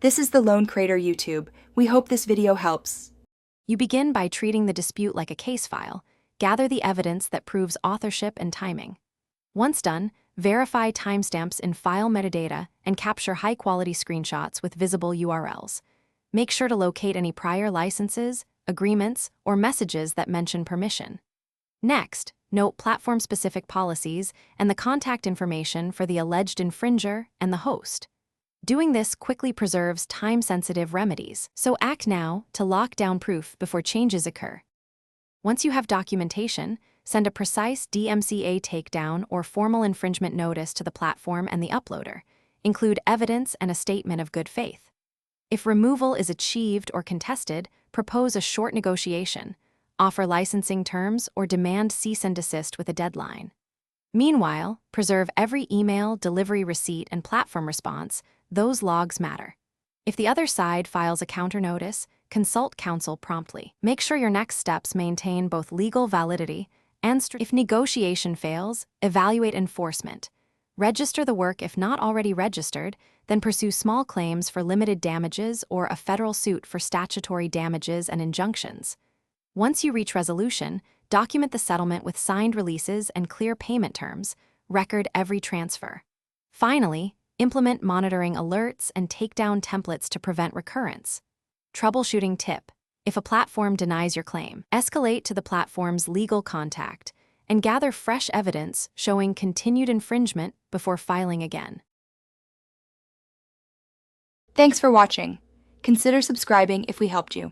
This is the Lone Crater YouTube. We hope this video helps. You begin by treating the dispute like a case file. Gather the evidence that proves authorship and timing. Once done, verify timestamps in file metadata and capture high-quality screenshots with visible URLs. Make sure to locate any prior licenses, agreements, or messages that mention permission. Next, note platform-specific policies and the contact information for the alleged infringer and the host. Doing this quickly preserves time-sensitive remedies, so act now to lock down proof before changes occur. Once you have documentation, send a precise DMCA takedown or formal infringement notice to the platform and the uploader. Include evidence and a statement of good faith. If removal is achieved or contested, propose a short negotiation, offer licensing terms, or demand cease and desist with a deadline. Meanwhile, preserve every email, delivery receipt, and platform response. Those logs matter. If the other side files a counter notice, consult counsel promptly. Make sure your next steps maintain both legal validity and if negotiation fails, evaluate enforcement. Register the work if not already registered, then pursue small claims for limited damages or a federal suit for statutory damages and injunctions. Once you reach resolution, document the settlement with signed releases and clear payment terms. Record every transfer. Finally, implement monitoring alerts and takedown templates to prevent recurrence. Troubleshooting tip: if a platform denies your claim, escalate to the platform's legal contact and gather fresh evidence showing continued infringement before filing again. Thanks for watching. Consider subscribing if we helped you.